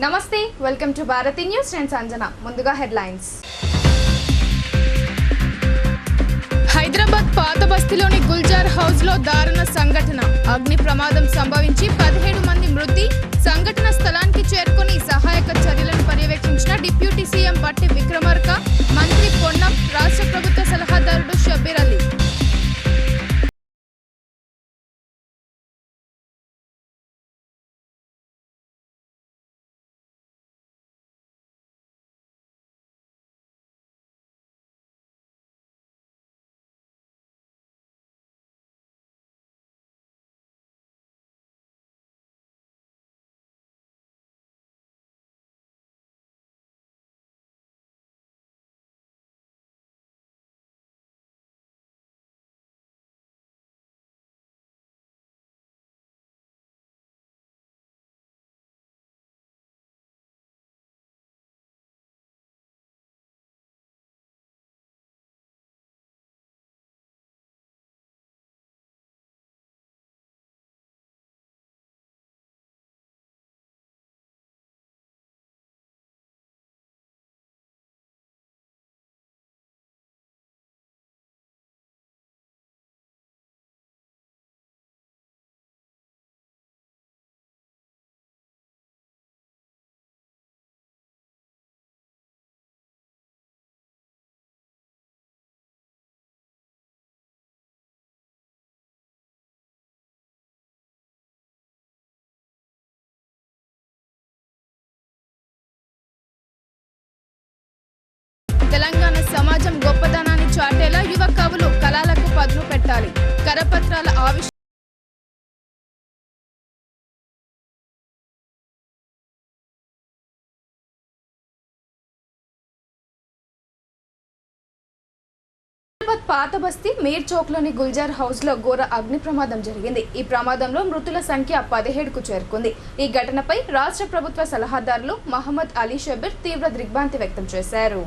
నమస్తే, welcome to Bharati news. నేను సంజన. ముందుగా హెడ్లైన్స్. హైదరాబాద్ పాత బస్తీలోని గుల్జార్ హౌస్ లో దారుణ సంఘటన. అగ్ని ప్రమాదం సంభవించి 17 మంది మృతి. సంఘటన స్థలానికి చేరుకుని సహాయక చర్యలను పర్యవేక్షించిన డిప్యూటీ సీఎం బట్టి విక్రమార్క, మంత్రి పొన్నం, రాష్ట్ర ప్రభుత్వ సలహాదారుడు షబ్బీర్ అలీ. తెలంగాణ సమాజం గొప్పదనాన్ని చాటేలా యువ కవులు కళలకు పదును పెట్టాలి. కరపత్రాల ఆవిష్కరణ. పాత బస్తీ మీర్ చౌక్ లోని గుల్జార్ హౌస్ లో ఘోర అగ్ని ప్రమాదం జరిగింది. ఈ ప్రమాదంలో మృతుల సంఖ్య 17కు చేరుకుంది. ఈ ఘటనపై రాష్ట్ర ప్రభుత్వ సలహాదారులు మహమ్మద్ అలీ షబ్బీర్ తీవ్ర దిగ్భ్రాంతి వ్యక్తం చేశారు.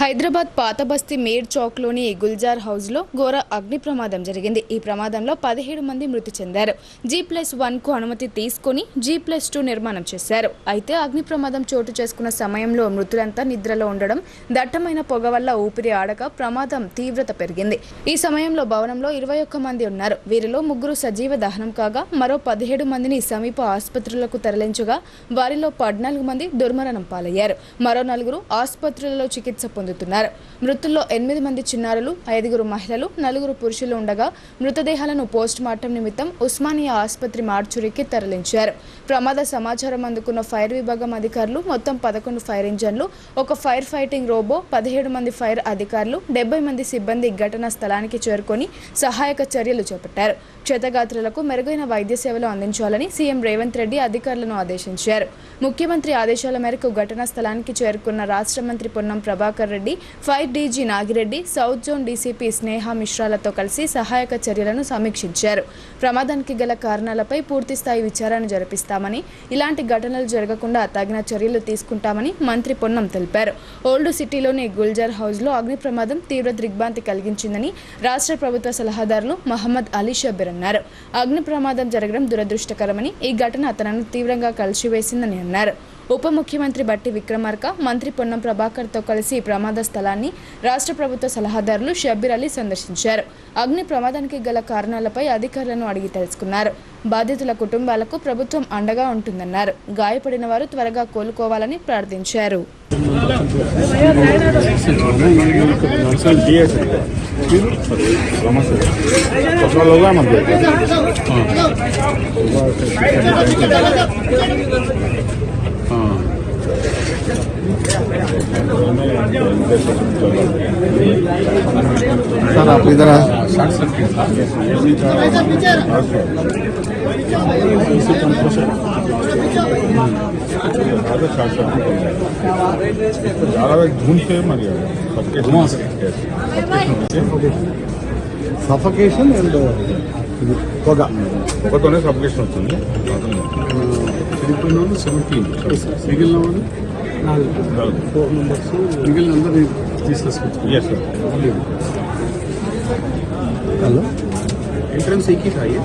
హైదరాబాద్ పాత బస్తీ మీర్ చౌక్ లోని గుల్జార్ హౌస్ లో ఘోర అగ్ని ప్రమాదం జరిగింది. ఈ ప్రమాదంలో 17 మంది మృతి చెందారు. G+1 కు అనుమతి తీసుకుని G+2 నిర్మాణం చేశారు. అయితే అగ్ని ప్రమాదం చోటు చేసుకున్న సమయంలో మృతులంతా నిద్రలో ఉండడం, దట్టమైన పొగ వల్ల ఊపిరి ఆడక ప్రమాదం తీవ్రత పెరిగింది. ఈ సమయంలో భవనంలో 21 మంది ఉన్నారు. వీరిలో 3 సజీవ దహనం కాగా మరో 17 మందిని సమీప ఆసుపత్రులకు తరలించగా వారిలో 14 మంది దుర్మరణం పాలయ్యారు. మరో 4 ఆసుపత్రులలో చికిత్స పొందుతున్నారు. మృతుల్లో 8 మంది చిన్నారులు, 5 మహిళలు, 4 పురుషులు ఉండగా మృతదేహాలను పోస్ట్ మార్టం నిమిత్తం ఉస్మానియా ఆసుపత్రి మార్చురీకి తరలించారు. ప్రమాద సమాచారం అందుకున్న ఫైర్ విభాగం అధికారులు మొత్తం 11 ఫైర్ ఇంజన్లు, ఒక ఫైర్ ఫైటింగ్ రోబో, 17 మంది ఫైర్ అధికారులు, 70 మంది సిబ్బంది ఘటనా స్థలానికి చేరుకొని సహాయక చర్యలు చేపట్టారు. క్షతగాత్రులకు మెరుగైన వైద్య సేవలు అందించాలని సీఎం రేవంత్ రెడ్డి అధికారులను ఆదేశించారు. ముఖ్యమంత్రి ఆదేశాల మేరకు ఘటనా స్థలానికి చేరుకున్న రాష్ట్ర మంత్రి Ponnam Prabhakar Reddy, fire DG Nagireddy, south zone DCP Sneha మిశ్రాలతో కలిసి సహాయక చర్యలను సమీక్షించారు. ప్రమాదానికి గల కారణాలపై పూర్తిస్థాయి విచారణ జరిపిస్తామని, ఇలాంటి ఘటనలు జరగకుండా తగిన చర్యలు తీసుకుంటామని మంత్రి పొన్నం తెలిపారు. ఓల్డ్ సిటీలోని గుల్జార్ హౌస్ లో అగ్ని ప్రమాదం తీవ్ర దిగ్భ్రాంతి కలిగించిందని రాష్ట్ర ప్రభుత్వ సలహాదారులు మహమ్మద్ అలీ షబ్బీర్ అన్నారు. అగ్ని ప్రమాదం జరగడం దురదృష్టకరమని, ఈ ఘటన తనను తీవ్రంగా కలిసివేసిందని అన్నారు. ఉప ముఖ్యమంత్రి బట్టి విక్రమార్క, మంత్రి పొన్నం ప్రభాకర్తో కలిసి ప్రమాద స్థలాన్ని రాష్ట్ర ప్రభుత్వ సలహాదారులు షబ్బీర్ అలీ సందర్శించారు. అగ్ని ప్రమాదానికి గల కారణాలపై అధికారులను అడిగి తెలుసుకున్నారు. బాధితుల కుటుంబాలకు ప్రభుత్వం అండగా ఉంటుందన్నారు. గాయపడిన వారు త్వరగా కోలుకోవాలని ప్రార్థించారు. सर आप इधर धुंध से मर गया सफोकेशन एंड ఇది పొగ ఒకతోనే సబ్మిషన్ వచ్చింది. చనిపోయిన వాళ్ళు 17, మిగిలిన వాళ్ళు 4 మెంబర్స్, మిగిలిన అందరూ తీసుకొచ్చి Yes, sir. హలో एंट्रेंस एक ही था ये,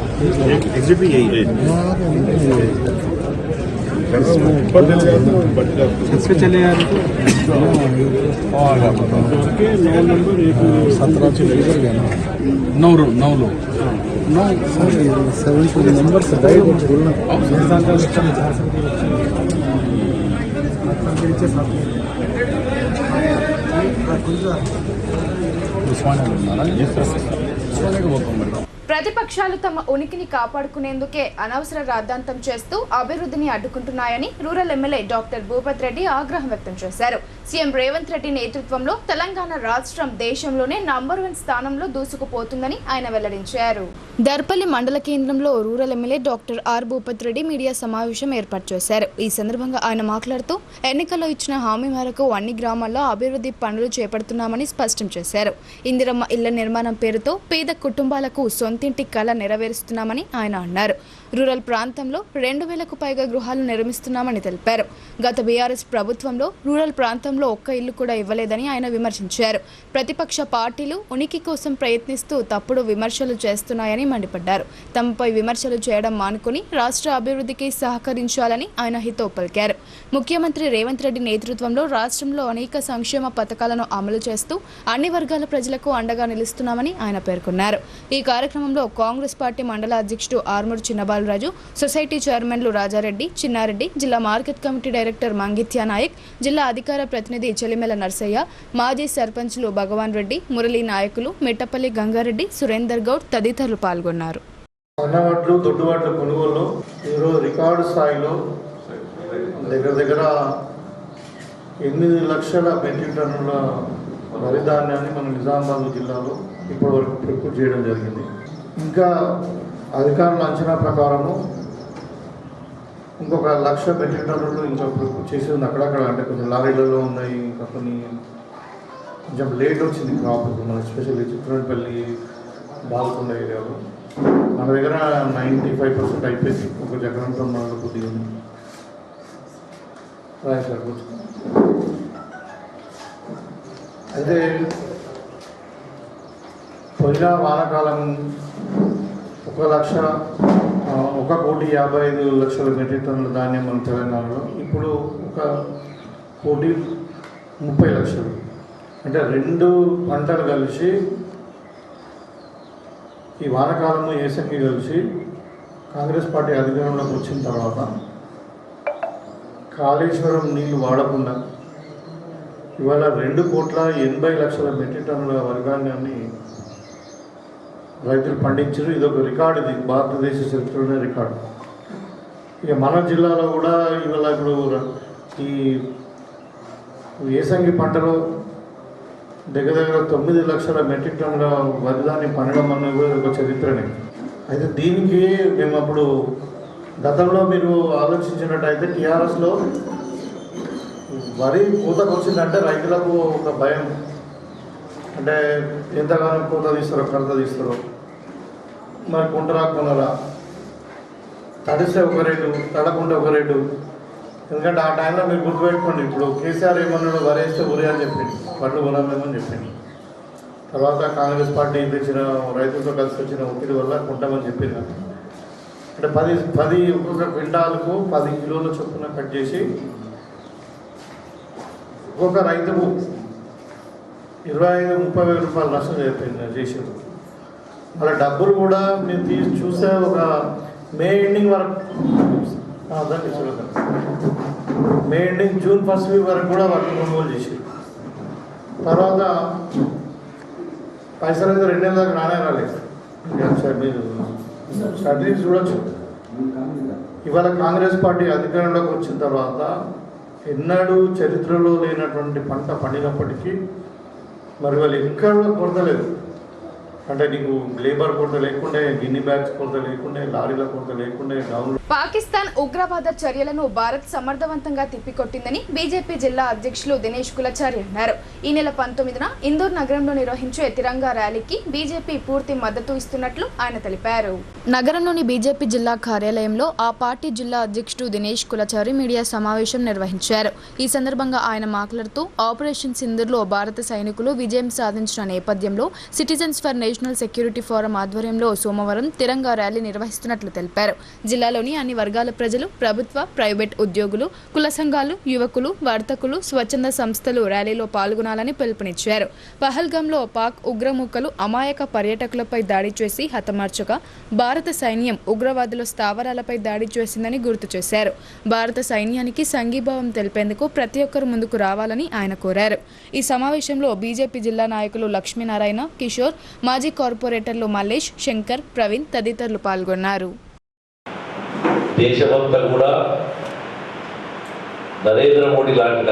एग्जिट भी यही है। ऊपर चले जाए तो बच जाते। इसके चले यार तो 9 नंबर 17 चले गए ना 9 लोग 9 7 नंबर्स डाइड बोलना ప్రతిపక్షాలు తమ ఉనికిని కాపాడుకునేందుకే అనవసర రాద్ధాంతం చేస్తూ అభివృద్ధిని అడ్డుకుంటున్నాయని rural MLA doctor Bhupath Reddy ఆగ్రహం వ్యక్తం చేశారు. సీఎం రేవంత్ రెడ్డి నేతృత్వంలో తెలంగాణ రాష్ట్రం దేశంలోనే నంబర్ 1 స్థానంలో దూసుకుపోతుందని ఆయన వెల్లడించారు. దర్పల్లి మండల కేంద్రంలో rural MLA doctor R Bhupath Reddy media సమావేశం ఏర్పాటు చేశారు. ఈ సందర్భంగా ఆయన మాట్లాడుతూ ఎన్నికల్లో ఇచ్చిన హామీ మేరకు అన్ని గ్రామాల్లో అభివృద్ధి పనులు చేపడుతున్నామని స్పష్టం చేశారు. ఇందిరమ్మ ఇళ్ల నిర్మాణం పేరుతో పేద కుటుంబాలకు సొంతింటి కళ నెరవేరుస్తున్నామని ఆయన అన్నారు. రూరల్ ప్రాంతంలో 2000కు పైగా గృహాలు నిర్మిస్తున్నామని తెలిపారు. గత బీఆర్ఎస్ ప్రభుత్వంలో రూరల్ ప్రాంతంలో ఒక్క ఇల్లు కూడా ఇవ్వలేదని ఆయన విమర్శించారు. ప్రతిపక్ష పార్టీలు ఉనికి కోసం ప్రయత్నిస్తూ తప్పుడు విమర్శలు చేస్తున్నాయని మండిపడ్డారు. తమపై విమర్శలు చేయడం మానుకుని రాష్ట్ర అభివృద్ధికి సహకరించాలని ఆయన హితవు పలికారు. ముఖ్యమంత్రి రేవంత్ రెడ్డి నేతృత్వంలో రాష్ట్రంలో అనేక సంక్షేమ పథకాలను అమలు చేస్తూ అన్ని వర్గాల ప్రజలకు అండగా నిలుస్తున్నామని ఆయన పేర్కొన్నారు. ఈ కార్యక్రమంలో కాంగ్రెస్ పార్టీ మండల అధ్యక్షుడు ఆర్మూర్ చిన్నబాలరాజు, సొసైటీ చైర్మన్లు రాజారెడ్డి, చిన్నారెడ్డి, జిల్లా మార్కెట్ కమిటీ డైరెక్టర్ మంగిత్యా నాయక్, జిల్లా అధికార ప్రతినిధి చెలిమెల నర్సయ్య, మాజీ సర్పంచ్లు భగవాన్ రెడ్డి, మురళీ నాయకులు, మిట్టపల్లి గంగారెడ్డి, సురేందర్ గౌడ్ తదితరులు పాల్గొన్నారు. సన్నవడ్లు దొడ్డువడ్ల కొనుగోలు ఈరోజు రికార్డు స్థాయిలో దగ్గర 8 లక్షల మెట్రిక్ టన్నుల వరి ధాన్యాన్ని మన నిజామాబాద్ జిల్లాలో ఇప్పటివరకు ప్రొక్యూర్ చేయడం జరిగింది. ఇంకా అధికారుల అంచనా ప్రకారము ఇంకొక 1 లక్ష మెట్రిక్ టన్నులు ఇంకా ప్రొక్యూర్ చేసి ఉంది. అక్కడక్కడ అంటే కొంచెం లారీలలో ఉన్నాయి, ఇంకా కొన్ని కొంచెం లేట్ వచ్చింది క్రాప్. మన ఎస్పెషల్లీ చిత్రపల్లి బాల్కొండ ఏరియాలో మన దగ్గర 95% అయిపోయింది. ఒక జగనంతో మనలో కొద్దిగా ఉంది. అయితే పోయిన వానాకాలం 1,55,00,000 మెట్రిక్ టన్నుల ధాన్యం మన తెలంగాణలో, ఇప్పుడు 1,30,00,000. అంటే 2 పంటలు కలిసి ఈ వానాకాలము ఏసంగి కలిసి కాంగ్రెస్ పార్టీ అధికారంలోకి వచ్చిన తర్వాత కాళేశ్వరం నీళ్లు వాడకుండా ఇవాళ 2,80,00,000 మెట్రిక్ టన్నుల వరి ధాన్యాన్ని రైతులు పండించారు. ఇది ఒక రికార్డు, ఇది భారతదేశ చరిత్రలోనే రికార్డు. ఇక మన జిల్లాలో కూడా ఇవాళ ఇప్పుడు ఈ ఏసంగి పంటలో దగ్గర 9 లక్షల మెట్రిక్ టన్నుల వరి ధాన్యం పండడం అన్నది కూడా ఒక చరిత్రనే. అయితే దీనికి మేము అప్పుడు గతంలో మీరు ఆలోచించినట్టయితే టీఆర్ఎస్లో వరి పూతకు వచ్చిందంటే రైతులకు ఒక భయం, అంటే ఎంతగానో పూత తీస్తారో కడత తీస్తారో, మరి కుంట రాకున్నారా, తడిస్తే ఒక రేటు, తడకుంటే ఒక రేటు. ఎందుకంటే ఆ టైంలో మీరు గుర్తుపెట్టుకోండి, ఇప్పుడు కేసీఆర్ ఏమన్నాడు, వరి వేస్తే ఉరి అని చెప్పింది, వడ్లు కొనలేమని చెప్పింది. తర్వాత కాంగ్రెస్ పార్టీ తెచ్చిన రైతులతో కలిసి వచ్చిన ఒత్తిడి వల్ల కొంటామని చెప్పింది. అంటే 10 ఒక్కొక్క క్వింటాలకు 10 కిలోల చొప్పున కట్ చేసి ఒక్కొక్క రైతుకు 25-30 రూపాయలు నష్టం చేసింది. అలా డబ్బులు కూడా మీరు చూస్తే ఒక మే ఎండింగ్ వరకు, దాన్ని చూడదు, May ending June 1st week వరకు కూడా వర్క్ కొనుగోలు చేసి తర్వాత పైసలు అయితే 2 నెలల దాకా రాలేదు. మీరు స్ట్రాటజీస్ చూడొచ్చు. ఇవాళ కాంగ్రెస్ పార్టీ అధికారంలోకి వచ్చిన తర్వాత ఎన్నడూ చరిత్రలో లేనటువంటి పంట పండినప్పటికీ మరి వాళ్ళు ఎక్కడ కొరత లేదు. అంటే నీకు లేబర్ కొరత లేకుండే, గిన్ని బ్యాగ్స్ కొరత లేకుండే, లారీల కొరత లేకుండే, డౌన్లో పాకిస్తాన్ ఉగ్రవాద చర్యలను భారత్ సమర్థవంతంగా తిప్పికొట్టిందని బీజేపీ జిల్లా అధ్యక్షులు దినేష్ కులచారి అన్నారు. ఈ నెల 19న ఇందూర్ నగరంలో నిర్వహించే తిరంగా ర్యాలీకి బీజేపీ పూర్తి మద్దతు ఇస్తున్నట్లు ఆయన తెలిపారు. నగరంలోని బీజేపీ జిల్లా కార్యాలయంలో ఆ పార్టీ జిల్లా అధ్యక్షుడు దినేష్ కులచారి మీడియా సమావేశం నిర్వహించారు. ఈ సందర్భంగా ఆయన మాట్లాడుతూ ఆపరేషన్ సింధూర్లో భారత సైనికులు విజయం సాధించిన నేపథ్యంలో citizens for national security forum ఆధ్వర్యంలో సోమవారం తిరంగా ర్యాలీ నిర్వహిస్తున్నట్లు తెలిపారు. జిల్లాలోని అన్ని వర్గాల ప్రజలు, ప్రభుత్వ, ప్రైవేట్ ఉద్యోగులు, కుల సంఘాలు, యువకులు, వర్తకులు, స్వచ్ఛంద సంస్థలు ర్యాలీలో పాల్గొనాలని పిలుపునిచ్చారు. పహల్గాంలో పాక్ ఉగ్రమూకలు అమాయక పర్యాటకులపై దాడి చేసి హతమార్చగా భారత సైన్యం ఉగ్రవాదుల స్థావరాలపై దాడి చేసిందని గుర్తు చేశారు. భారత సైన్యానికి సంఘీభావం తెలిపేందుకు ప్రతి ఒక్కరూ ముందుకు రావాలని ఆయన కోరారు. ఈ సమావేశంలో బీజేపీ జిల్లా నాయకులు లక్ష్మీనారాయణ, కిషోర్, మాజీ కార్పొరేటర్లు మల్లేష్, శంకర్, ప్రవీణ్ తదితరులు పాల్గొన్నారు. దేశమంతా కూడా నరేంద్ర మోడీ లాంటి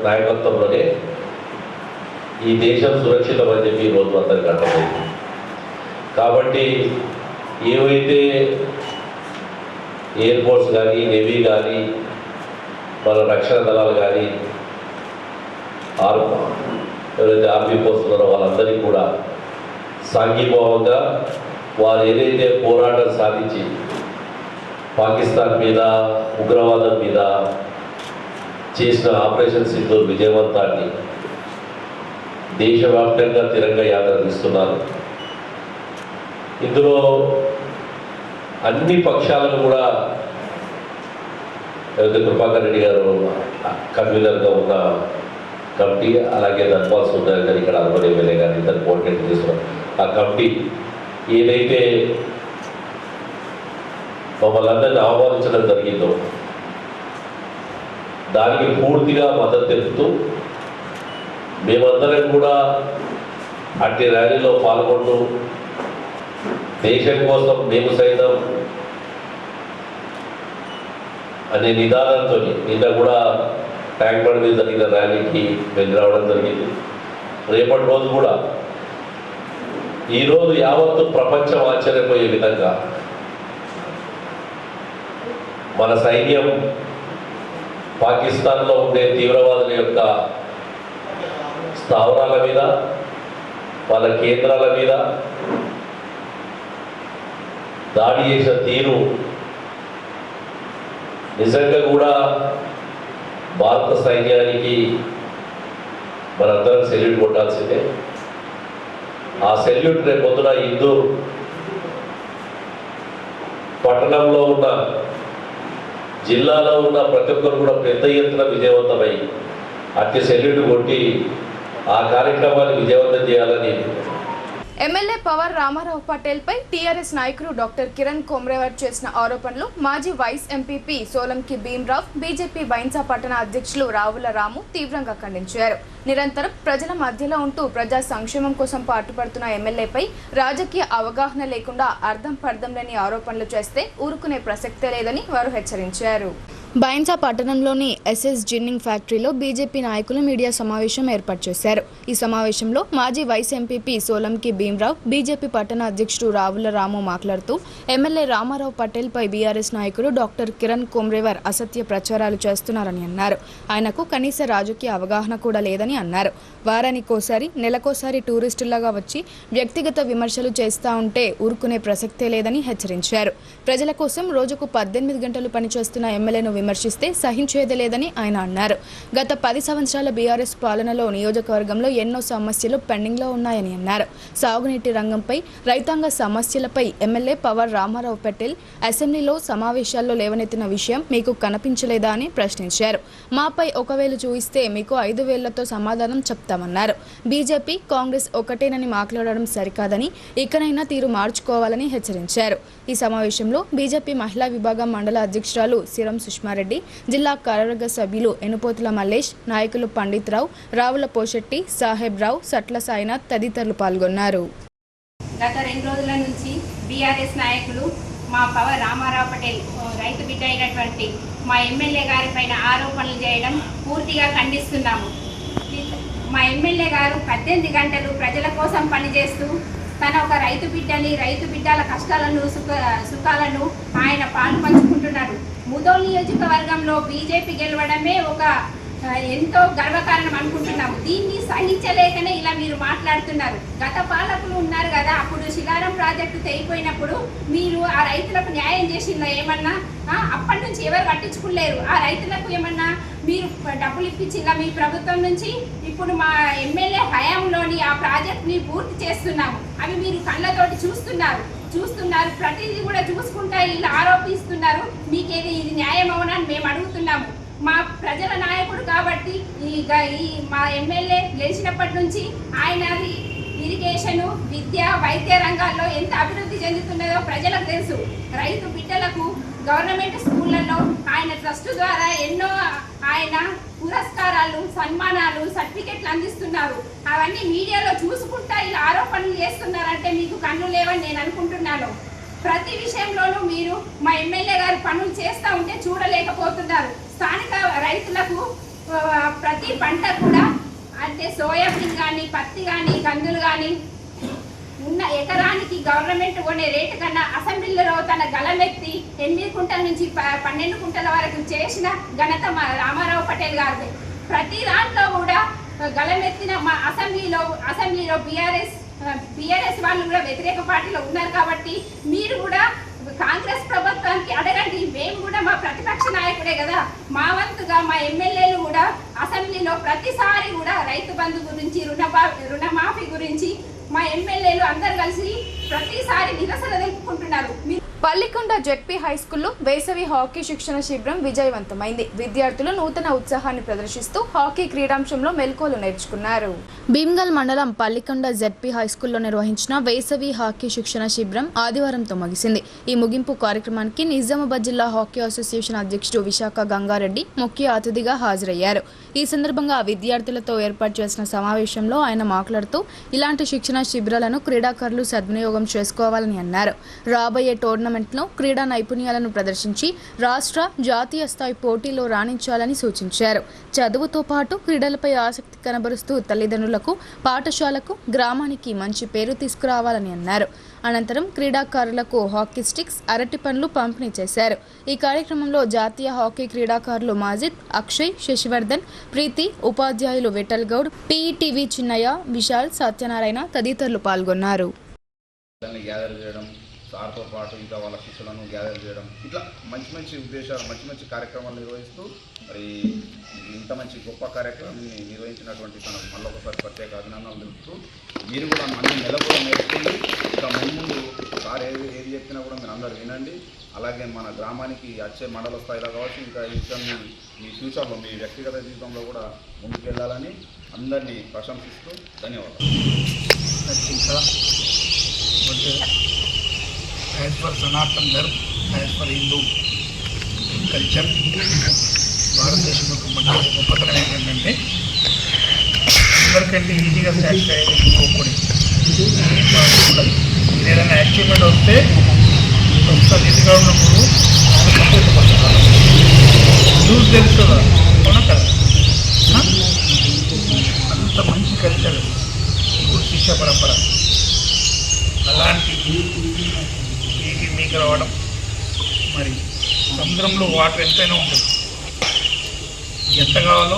నాయకత్వంలోనే ఈ దేశం సురక్షితమని చెప్పి ఈరోజు అందరికీ అర్థమైంది. కాబట్టి ఏవైతే ఎయిర్ ఫోర్స్ కానీ, నేవీ కానీ, మన రక్షణ దళాలు కానీ, ఎవరైతే ఆర్మీ ఫోర్స్ ఉన్నారో వాళ్ళందరికీ కూడా సాంఘీభావంగా వారు ఏదైతే పోరాటం సాధించి పాకిస్తాన్ మీద, ఉగ్రవాదం మీద చేసిన ఆపరేషన్ సింధూర్ విజయవంతాన్ని దేశవ్యాప్తంగా తిరంగా యాత్ర తీస్తున్నారు. ఇందులో అన్ని పక్షాలను కూడా కృపాకర్ రెడ్డి గారు కన్వీనర్గా ఉన్న కమిటీ, అలాగే ధన్పాల్ సుందర్ గారు ఇక్కడ అర్బన్ ఎమ్మెల్యే గారు ఇద్దరు కోఆర్డినేట్ చేస్తున్నారు. ఆ కమిటీ ఏదైతే మమ్మల్ని అందరినీ ఆహ్వానించడం జరిగిందో దానికి పూర్తిగా మద్దతు తెలుపుతూ మేమందరం కూడా అట్టి ర్యాలీలో పాల్గొంటూ దేశం కోసం మేము సైతం అనే నిదానంతో నిన్న కూడా ట్యాంక్ బండ్ మీద జరిగిన ర్యాలీకి వెళ్ళి రావడం జరిగింది. రేపటి రోజు కూడా ఈరోజు యావత్తు ప్రపంచం ఆశ్చర్యపోయే విధంగా మన సైన్యం పాకిస్తాన్లో ఉండే తీవ్రవాదుల యొక్క స్థావరాల మీద, వాళ్ళ కేంద్రాల మీద దాడి చేసిన తీరు నిజంగా కూడా భారత సైన్యానికి మనందరం సెల్యూట్ కొట్టాల్సిందే. ఆ సెల్యూట్ రేపు పొద్దున ఇందూర్ పట్టణంలో ఉన్న, జిల్లాలో ఉన్న ప్రతి ఒక్కరు కూడా పెద్ద ఎత్తున విజయవంతమై అట్టి సెల్యూట్ కొట్టి ఆ కార్యక్రమాన్ని విజయవంతం చేయాలని ఎమ్మెల్యే పవర్ రామారావు పటేల్ పై టీఆర్ఎస్ నాయకులు డాక్టర్ కిరణ్ కొమ్రేవర్ చేసిన ఆరోపణలు మాజీ vice MPP Solanki Bhimrao, BJP Bhainsa పట్టణ అధ్యక్షులు రావుల రాము తీవ్రంగా ఖండించారు. నిరంతరం ప్రజల మధ్యలో ఉంటూ ప్రజా సంక్షేమం కోసం పాటుపడుతున్న ఎమ్మెల్యేపై రాజకీయ అవగాహన లేకుండా అర్థం పర్థం లేని ఆరోపణలు చేస్తే ఊరుకునే ప్రసక్తే లేదని వారు హెచ్చరించారు. బైన్సా పట్టణంలోని ఎస్ఎస్ జిన్నింగ్ ఫ్యాక్టరీలో బీజేపీ నాయకులు మీడియా సమావేశం ఏర్పాటు చేశారు. ఈ సమావేశంలో మాజీ vice MPP Solanki Bhimrao, BJP పట్టణ అధ్యక్షుడు రావుల రాము మాట్లాడుతూ ఎమ్మెల్యే రామారావు పటేల్ పై బీఆర్ఎస్ నాయకులు డాక్టర్ కిరణ్ కొమ్రేవర్ అసత్య ప్రచారాలు చేస్తున్నారని అన్నారు. ఆయనకు కనీస రాజకీయ అవగాహన కూడా లేదని అన్నారు. వారానికోసారి, నెలకోసారి టూరిస్టులాగా వచ్చి వ్యక్తిగత విమర్శలు చేస్తా ఉంటే ఊరుకునే ప్రసక్తే లేదని హెచ్చరించారు. ప్రజల కోసం రోజుకు 18 గంటలు పనిచేస్తున్న ఎమ్మెల్యేను విమర్శిస్తే సహించేది లేదని ఆయన అన్నారు. గత 10 సంవత్సరాల బీఆర్ఎస్ పాలనలో నియోజకవర్గంలో ఎన్నో సమస్యలు పెండింగ్లో ఉన్నాయని అన్నారు. సాగునీటి రంగంపై, రైతాంగ సమస్యలపై ఎమ్మెల్యే పవర్ రామారావు పటేల్ అసెంబ్లీలో సమావేశాల్లో లేవనెత్తిన విషయం మీకు కనిపించలేదా అని ప్రశ్నించారు. మాపై 1,000 చూయిస్తే మీకు 5,000తో సమాధానం చెప్తామన్నారు. బీజేపీ, కాంగ్రెస్ ఒకటేనని మాట్లాడడం సరికాదని, ఇకనైనా తీరు మార్చుకోవాలని హెచ్చరించారు. ఈ సమావేశంలో బీజేపీ మహిళా విభాగం మండల అధ్యక్షురాలు సిరం సుష్మారెడ్డి, జిల్లా కార్యవర్గ సభ్యులు ఎనుపోతుల మల్లేష్, నాయకులు పండిత్ రావు, రావుల పోషెట్టి, సాహెబ్ రావు, సట్ల సాయినాథ్ తదితరులు పాల్గొన్నారు. గత 2 రోజుల నుంచి బీఆర్ఎస్ నాయకులు మా పవర్ రామారావు పటేల్ రైతు బిడ్డ అయినటువంటి మా ఎమ్మెల్యే గారి పైన ఆరోపణలు చేయడం పూర్తిగా ఖండిస్తున్నాము. మా ఎమ్మెల్యే గారు 18 గంటలు ప్రజల కోసం పనిచేస్తూ తన ఒక రైతు బిడ్డని, రైతు బిడ్డల కష్టాలను సుఖాలను ఆయన పాలు పంచుకుంటున్నారు. ముదోల్ నియోజకవర్గంలో బీజేపీ గెలవడమే ఒక ఎంతో గర్వకారణం అనుకుంటున్నాము. దీన్ని సహించలేకనే ఇలా మీరు మాట్లాడుతున్నారు. గత పాలకులు ఉన్నారు కదా, అప్పుడు శిలారం ప్రాజెక్టు తెగిపోయినప్పుడు మీరు ఆ రైతులకు న్యాయం చేసిందా ఏమన్నా? అప్పటి నుంచి ఎవరు పట్టించుకోలేరు. ఆ రైతులకు ఏమన్నా మీరు డబ్బులు ఇప్పించిందా మీ ప్రభుత్వం నుంచి? ఇప్పుడు మా ఎమ్మెల్యే హయాంలోని ఆ ప్రాజెక్ట్ని పూర్తి చేస్తున్నాము. అవి మీరు కళ్ళతోటి చూస్తున్నారు. ప్రతిదీ కూడా చూసుకుంటా ఇలా ఆరోపిస్తున్నారు. మీకేది ఇది న్యాయం అవునని మేము అడుగుతున్నాము. మా ప్రజల నాయకుడు కాబట్టి ఈ మా ఎమ్మెల్యే గెలిచినప్పటి నుంచి ఆయన ఇరిగేషను, విద్య, వైద్య రంగాల్లో ఎంత అభివృద్ధి చెందుతున్నదో ప్రజలకు తెలుసు. రైతు బిడ్డలకు గవర్నమెంట్ స్కూళ్ళల్లో ఆయన ట్రస్ట్ ద్వారా ఎన్నో ఆయన పురస్కారాలు, సన్మానాలు, సర్టిఫికెట్లు అందిస్తున్నారు. అవన్నీ మీడియాలో చూసుకుంటా ఇలా ఆరోపణలు చేస్తున్నారంటే మీకు కన్ను లేవని నేను అనుకుంటున్నాను. ప్రతి విషయంలోనూ మీరు మా ఎమ్మెల్యే గారు పనులు చేస్తూ ఉంటే చూడలేకపోతున్నారు. స్థానిక రైతులకు ప్రతి పంట కూడా అంటే సోయాబీన్ కానీ, పత్తి కానీ, కందులు కానీ ఉన్న ఎకరానికి గవర్నమెంట్ కొనే రేటు కన్నా అసెంబ్లీలో తన గలమెత్తి 8 కుంటల నుంచి 12 కుంటల వరకు చేసిన ఘనత మా రామారావు పటేల్ గారిది. ప్రతి దాంట్లో కూడా గలమెత్తిన మా అసెంబ్లీలో బీఆర్ఎస్ వాళ్ళు కూడా వ్యతిరేక పార్టీలో ఉన్నారు కాబట్టి మీరు కూడా కాంగ్రెస్ ప్రభుత్వానికి అడగండి. మేము కూడా మా ప్రతిపక్ష నాయకుడే కదా, మా వంతుగా మా ఎమ్మెల్యేలు కూడా అసెంబ్లీలో ప్రతిసారి కూడా రైతు బంధు గురించి, రుణమాఫీ గురించి మా ఎమ్మెల్యేలు అందరు కలిసి ప్రతిసారి నిరసన తెలుపుకుంటున్నారు. పల్లికొండ జెడ్పీ హై స్కూల్లో వేసవి హాకీ శిక్షణ శిబిరం విజయవంతమైంది. విద్యార్థులు నూతన ఉత్సాహాన్ని ప్రదర్శిస్తూ హాకీ క్రీడాంశంలో మెలకువలు నేర్చుకున్నారు. భీమ్గల్ మండలం పల్లికొండ జెడ్పీ హై స్కూల్లో నిర్వహించిన వేసవి హాకీ శిక్షణ శిబిరం ఆదివారంతో ముగిసింది. ఈ ముగింపు కార్యక్రమానికి నిజామాబాద్ జిల్లా హాకీ అసోసియేషన్ అధ్యక్షుడు విశాఖ గంగారెడ్డి ముఖ్య అతిథిగా హాజరయ్యారు. ఈ సందర్భంగా విద్యార్థులతో ఏర్పాటు చేసిన సమావేశంలో ఆయన మాట్లాడుతూ ఇలాంటి శిక్షణ శిబిరాలను క్రీడాకారులు సద్వినియోగం చేసుకోవాలని అన్నారు. రాబోయే టోర్నమెంట్లో క్రీడా నైపుణ్యాలను ప్రదర్శించి రాష్ట్ర, జాతీయ స్థాయి పోటీలో రాణించాలని సూచించారు. చదువుతో పాటు క్రీడలపై ఆసక్తి కనబరుస్తూ తల్లిదండ్రులకు, పాఠశాలకు, గ్రామానికి మంచి పేరు తీసుకురావాలని అన్నారు. అనంతరం క్రీడాకారులకు హాకీ స్టిక్స్, అరటి పండ్లు పంపిణీ చేశారు. ఈ కార్యక్రమంలో జాతీయ హాకీ క్రీడాకారులు మాజిద్, అక్షయ్, శశివర్ధన్, ప్రీతి, ఉపాధ్యాయులు విఠల్ గౌడ్, పీఈటీవీ చిన్నయ్య, విశాల్, సత్యనారాయణ తదితరులు పాల్గొన్నారు. సార్తో పాటు ఇంకా వాళ్ళ శిష్యులను గ్యాదర్ చేయడం, ఇట్లా మంచి ఉద్దేశాలు, మంచి కార్యక్రమాలు నిర్వహిస్తూ మరి ఇంత మంచి గొప్ప కార్యక్రమాన్ని నిర్వహించినటువంటి తనకు మళ్ళొకసారి ప్రత్యేక అభినందనలు తెలుపుతూ మీరు కూడా అన్ని నెలకొల నేర్చుకుని ఇంకా ముందు సార్ ఏది చెప్పినా కూడా మీరు అందరూ వినండి. అలాగే మన గ్రామానికి వచ్చే మండల స్థాయిలో కావచ్చు, ఇంకా విషయాన్ని మీ ఫ్యూచర్లో మీ వ్యక్తిగత జీవితంలో కూడా ముందుకు వెళ్ళాలని అందరినీ ప్రశంసిస్తూ ధన్యవాదాలు. యాజ్ ఫర్ సనాతన్ ధర్మ, యాజ్ ఫర్ హిందూ కల్చర్, భారతదేశం యొక్క మొదటి గొప్పతనం ఏంటంటే అందరికంటే ఈజీగా సాటిస్ఫై అయ్యేది ఇంకొకటి. ఏదైనా యాక్టివ్మెంట్ వస్తే ఒకసారి ఈజీగా ఉన్నప్పుడు సంతోషపడతారు. న్యూస్ తెలుస్తుందా అవునా కదా? అంత మంచి కల్చర్ గురు శిష్య పరంపర. అలాంటి మీకు రావడం, మరి సముద్రంలో వాటర్ ఎంతైనా ఉంటుంది, ఎంత కావాలో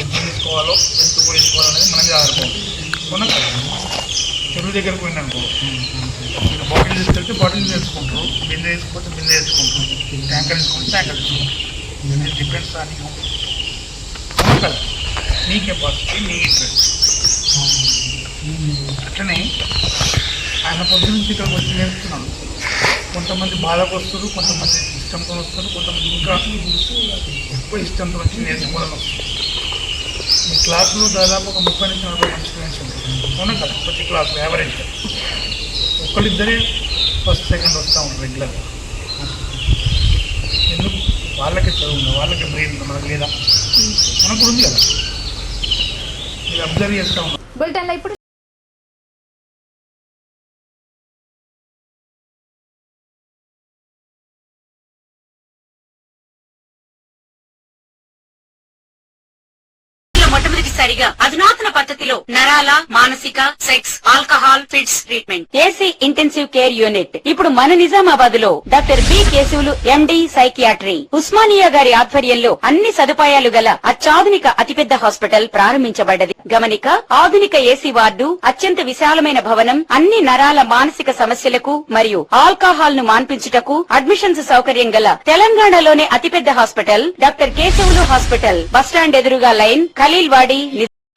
ఎంత తీసుకోవాలో ఎంత పోయించుకోవాలనేది మనకి ఆధారపడుతుంది. కొన చెరువు దగ్గరకు పోయిందనుకో, మీరు బాటిల్ తీసుకెళ్తే బాటిల్ తెచ్చుకుంటారు, బిందె వేసుకోకపోతే బిందె తెచ్చుకుంటారు, ట్యాంకర్ తీసుకుంటే ట్యాంకర్ తెచ్చుకుంటారు. డిపెండ్స్ అని అవును కదా, మీ కెపాసిటీ, మీ ఇంట్రెస్ట్. అట్లనే ఆయన పొద్దు నుంచి ఇక్కడికి వచ్చి నేర్చుకున్నాను. కొంతమంది బాధకు వస్తారు, కొంతమంది ఇష్టంతో వస్తారు, కొంతమంది ఇంకా ఎక్కువ ఇష్టంతో వచ్చి నేర్చుకోవాలని వస్తుంది. మీ క్లాసులో దాదాపు ఒక 30 నుంచి 40 మంది స్టూడెంట్స్ ఉంటారు అవునా కదా? ప్రతి క్లాసులో యావరేజ్గా ఒక్కళ్ళిద్దరే ఫస్ట్ సెకండ్ వస్తూ ఉంటారు రెగ్యులర్గా. ఎందుకు? వాళ్ళకి చదువు ఉంది, వాళ్ళకి బ్రెయిన్ ఉంది, మనకు లేదా? మనకు కూడా ఉంది కదా, మీరు అబ్జర్వ్ చేస్తూ ఉంటారు. ఇప్పుడు మొట్టమొదటి తప్పనిసరిగా అధునాతన పద్ధతిలో నరాల, మానసిక, sex, alcohol, fits treatment. AC intensive care unit ఇప్పుడు మన నిజామాబాద్ లో doctor B Keshavulu MD psychiatry, Osmania గారి ఆధ్వర్యంలో అన్ని సదుపాయాలు గల అత్యాధునిక అతిపెద్ద హాస్పిటల్ ప్రారంభించబడ్డది. గమనిక, ఆధునిక ఏసీ వార్డు, అత్యంత విశాలమైన భవనం, అన్ని నరాల మానసిక సమస్యలకు మరియు ఆల్కహాల్ ను మాన్పించుటకు అడ్మిషన్స్ సౌకర్యం గల తెలంగాణలోనే అతిపెద్ద hospital doctor Keshavulu hospital, bus stand ఎదురుగా లైన్, ఖలీల్వాడి.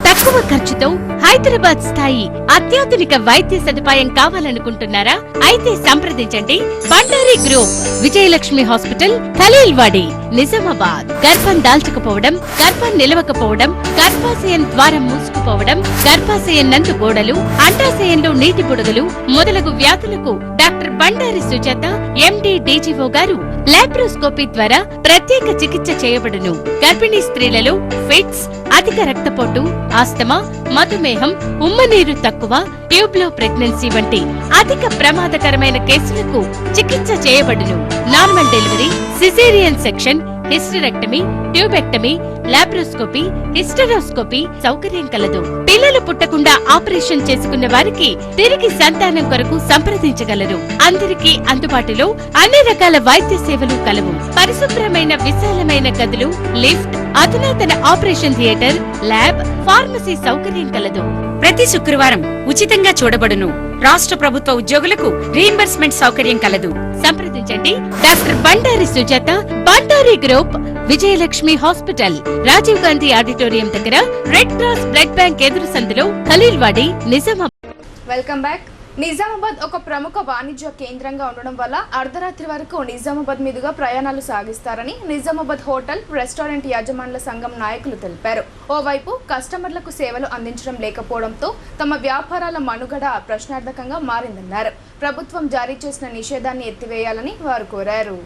తక్కువ ఖర్చుతో హైదరాబాద్ స్థాయి అత్యాధునిక వైద్య సదుపాయం కావాలనుకుంటున్నారా? అయితే సంప్రదించండి బండారి గ్రూప్, విజయలక్ష్మి హాస్పిటల్, ఖలీల్వాడి, నిజామాబాద్. గర్భం దాల్చకపోవడం, గర్భం నిలవకపోవడం, గర్భాశయం ద్వారం మూసుకుపోవడం, గర్భాశయం నందు గోడలు, అండాశయంలో నీటి బుడగలు మొదలగు వ్యాధులకు డాక్టర్ బండారి సుజాత ఎండి డీజీఓ గారు లాప్రోస్కోపీ ద్వారా ప్రత్యేక చికిత్స చేయబడును. గర్భిణీ స్త్రీలలో ఫిట్స్, అధిక రక్తపోటు, ఆస్తమా, మధుమేహం, ఉమ్మనీరు తక్కువ, ట్యూబ్లో ప్రెగ్నెన్సీ వంటి అధిక ప్రమాదకరమైన కేసులకు చికిత్స చేయబడును. Normal delivery, caesarean section, hysterectomy, tubectomy, laparoscopy, hysteroscopy సౌకర్యం కలదు. పిల్లలు పుట్టకుండా ఆపరేషన్ చేసుకున్న వారికి తిరిగి సంతానం కొరకు సంప్రదించగలరు. అందరికీ అందుబాటులో అన్ని రకాల వైద్య సేవలు కలవు. పరిశుభ్రమైన విశాలమైన గదులు, లిఫ్ట్, అధునాతన ఆపరేషన్ థియేటర్, ల్యాబ్, ఫార్మసీ సౌకర్యం కలదు. ప్రతి శుక్రవారం ఉచితంగా చూడబడును. రాష్ట్ర ప్రభుత్వ ఉద్యోగులకు రీయింబర్స్మెంట్ సౌకర్యం కలదు. సంప్రదించండి doctor Bandari Sujatha, Bandari group, Vijayalakshmi hospital, Rajiv Gandhi auditorium దగ్గర, రెడ్ క్రాస్ బ్లడ్ బ్యాంక్ ఎదురు సందులో, ఖలీల్వాడి, నిజామాబాద్. Welcome back. నిజామాబాద్ ఒక ప్రముఖ వాణిజ్య కేంద్రంగా ఉండడం వల్ల అర్ధరాత్రి వరకు నిజామాబాద్ మీదుగా ప్రయాణాలు సాగిస్తారని నిజామాబాద్ హోటల్, రెస్టారెంట్ యాజమాన్ల సంఘం నాయకులు తెలిపారు. ఓవైపు కస్టమర్లకు సేవలు అందించడం లేకపోవడంతో తమ వ్యాపారాల మనుగడ ప్రశ్నార్థకంగా మారిందన్నారు. ప్రభుత్వం జారీ చేసిన నిషేధాన్ని ఎత్తివేయాలని వారు కోరారు.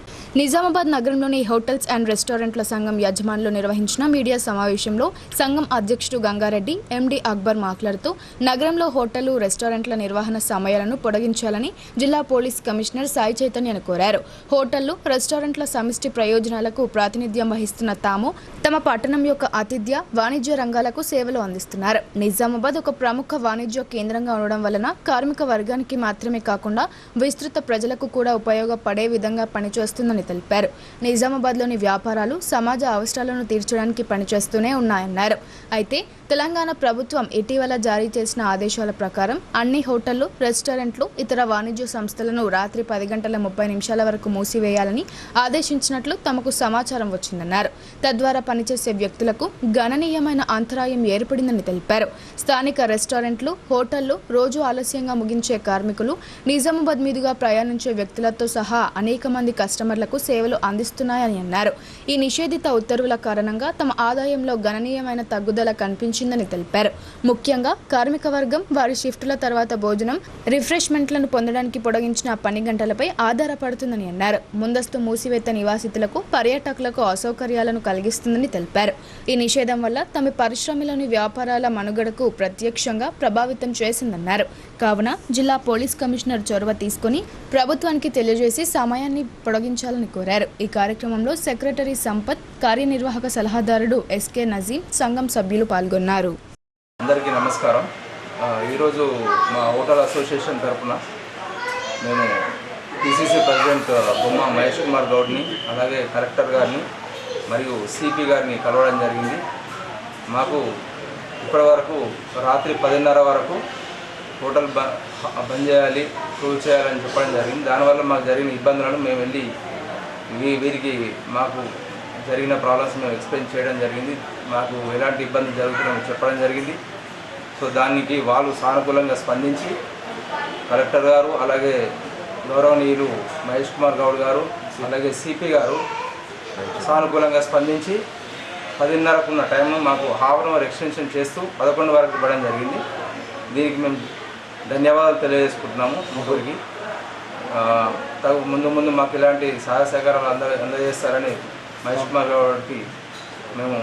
నిజామాబాద్ నగరంలోని హోటల్స్ అండ్ రెస్టారెంట్ల సంఘం యజమానులు నిర్వహించిన మీడియా సమావేశంలో సంఘం అధ్యక్షుడు గంగారెడ్డి, ఎండి అక్బర్ మాట్లాడుతూ నగరంలో హోటళ్లు, రెస్టారెంట్ల నిర్వహణ సమయాలను పొడిగించాలని జిల్లా పోలీస్ కమిషనర్ సాయి చైతన్యను కోరారు. హోటళ్లు, రెస్టారెంట్ల సమిష్టి ప్రయోజనాలకు ప్రాతినిధ్యం వహిస్తున్న తాము తమ పట్టణం యొక్క ఆతిథ్య, వాణిజ్య రంగాలకు సేవలు అందిస్తున్నారు. నిజామాబాద్ ఒక ప్రముఖ వాణిజ్య కేంద్రంగా ఉండడం వలన కార్మిక వర్గానికి మాత్రమే కాకుండా విస్తృత ప్రజలకు కూడా ఉపయోగపడే విధంగా పనిచేస్తుందని తెలిపారు. నిజామాబాద్లోని వ్యాపారాలు సమాజ అవసరాలను తీర్చడానికి పనిచేస్తూనే ఉన్నాయన్నారు. అయితే తెలంగాణ ప్రభుత్వం ఇటీవల జారీ చేసిన ఆదేశాల ప్రకారం అన్ని హోటళ్లు, రెస్టారెంట్లు, ఇతర వాణిజ్య సంస్థలను రాత్రి 10:30 వరకు మూసివేయాలని ఆదేశించినట్లు తమకు సమాచారం వచ్చిందన్నారు. తద్వారా పనిచేసే వ్యక్తులకు గణనీయమైన అంతరాయం ఏర్పడిందని తెలిపారు. స్థానిక రెస్టారెంట్లు, హోటళ్లు, రోజు ఆలస్యంగా ముగించే కార్మికులు, నిజామాబాద్ మీదుగా ప్రయాణించే వ్యక్తులతో సహా అనేక మంది కస్టమర్లకు సేవలు అందిస్తున్నాయని అన్నారు. ఈ నిషేధిత ఉత్తర్వుల కారణంగా తమ ఆదాయంలో గణనీయమైన తగ్గుదల కనిపించిందని తెలిపారు. ముఖ్యంగా కార్మిక వర్గం వారి షిఫ్టుల తర్వాత భోజనం, రిఫ్రెష్మెంట్లను పొందడానికి పొడిగించిన పని గంటలపై ఆధారపడుతుందని అన్నారు. ముందస్తు మూసివేత నివాసితులకు, పర్యాటకులకు అసౌకర్యాలను కలిగిస్తుందని తెలిపారు. ఈ నిషేధం వల్ల తమ పరిశ్రమలోని వ్యాపారాల మనుగడకు ప్రత్యక్షంగా ప్రభావితం చేసిందన్నారు. కావున జిల్లా పోలీస్ కమిషనర్ చొరవ తీసుకుని ప్రభుత్వానికి తెలియజేసి సమయాన్ని పొడిగించాలని కోరారు. ఈ కార్యక్రమంలో సెక్రటరీ సంపత్, కార్యనిర్వాహక సలహాదారుడు ఎస్కే నజీం, సంఘం సభ్యులు పాల్గొన్నారు. అందరికీ నమస్కారం. ఈరోజు మా హోటల్ అసోసియేషన్ తరఫున మేము పిసిసి ప్రెసిడెంట్ బొమ్మ మహేష్ కుమార్ గౌడ్ని, అలాగే కలెక్టర్ గారిని మరియు సిపి గారిని కలవడం జరిగింది. మాకు ఇప్పటి వరకు రాత్రి 10:30 వరకు హోటల్ బంద్ చేయాలి, క్లోజ్ చేయాలని చెప్పడం జరిగింది. దానివల్ల మాకు జరిగిన ఇబ్బందులను మేము వెళ్ళి వీరికి మాకు జరిగిన ప్రాబ్లమ్స్ మేము ఎక్స్ప్లెయిన్ చేయడం జరిగింది. మాకు ఎలాంటి ఇబ్బంది జరుగుతుందని చెప్పడం జరిగింది. సో దానికి వాళ్ళు సానుకూలంగా స్పందించి కలెక్టర్ గారు, అలాగే గౌరవనీయులు మహేష్ కుమార్ గౌడ్ గారు, అలాగే సిపి గారు సానుకూలంగా స్పందించి 10:30కు ఉన్న టైంను మాకు హాఫ్ అన్ అవర్ ఎక్స్టెన్షన్ చేస్తూ 11 వరకు ఇవ్వడం జరిగింది. దీనికి మేము ధన్యవాదాలు తెలియజేసుకుంటున్నాము ముగ్గురికి. ముందు ముందు మాకు ఇలాంటి సహాయ సహకారాలు అందజేస్తారని మహేష్ కుమార్ గౌడ్కి మేము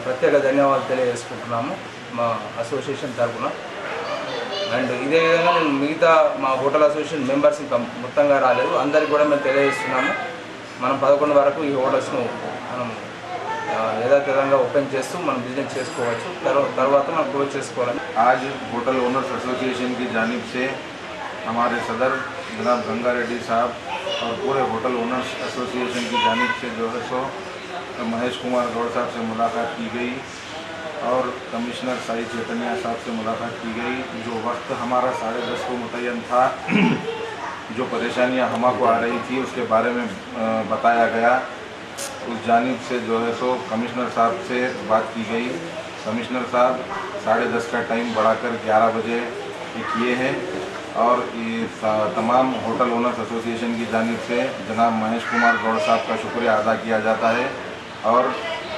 ప్రత్యేక ధన్యవాదాలు తెలియజేసుకుంటున్నాము మా అసోసియేషన్ తరఫున. అండ్ ఇదే విధంగా నేను మిగతా మా హోటల్ అసోసియేషన్ మెంబర్స్ ఇంకా మొత్తంగా రాలేదు, అందరికీ కూడా మేము తెలియజేస్తున్నాము. మనం 11 వరకు ఈ హోటల్స్ను మనం యథాతథంగా ఓపెన్ చేస్తూ మనం బిజినెస్ చేసుకోవచ్చు. తర్వాత మనం క్లోజ్ చేసుకోవాలని. आज होटल ओनर्स एसोसिएशन की जानिब से हमारे सदर जनाब गंगा रेड्डी साहब और पूरे होटल ओनर्स एसोसिएशन की जानिब से जो है सो महेश कुमार गौड़ साहब से मुलाकात की गई और कमिश्नर साई चैतन्य साहब से मुलाकात की गई. जो वक्त हमारा 10:30 को मुतय्यन था, जो परेशानियां हमको आ रही थी उसके बारे में बताया गया. उस जानिब से जो है सो कमिश्नर साहब से बात की गई. कमिश्नर साहब 10:30 का टाइम बढ़ाकर 11 बजे किए हैं और ये तमाम होटल ओनर्स एसोसिएशन की जानिब से जनाब महेश कुमार गौड़ साहब का शुक्रिया अदा किया जाता है और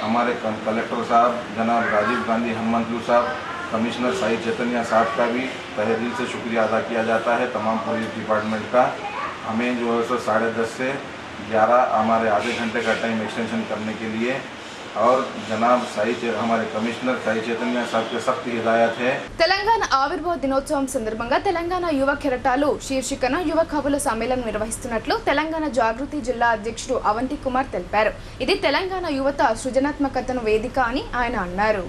हमारे कलेक्टर साहब जनाब राजीव गांधी हनुमंतलू साहब, कमिश्नर साई चैतन्य साहब का भी तहे दिल से शुक्रिया अदा किया जाता है. तमाम पुलिस डिपार्टमेंट का हमें जो है सो 10:30 से 11 हमारे आधे घंटे का टाइम एक्सटेंशन करने के लिए और जनाब हमारे कमिश्नर साई चैतन्य साहब के सख्त हिदायत है. తెలంగాణ ఆవిర్భావ దినోత్సవం సందర్భంగా తెలంగాణ యువ కెరటాలు శీర్షికన యువ కవుల సమ్మేళనం నిర్వహిస్తున్నట్లు తెలంగాణ జాగృతి జిల్లా అధ్యక్షుడు అవంతి కుమార్ తెలిపారు. ఇది తెలంగాణ యువత సృజనాత్మకతను వేదిక అని ఆయన అన్నారు.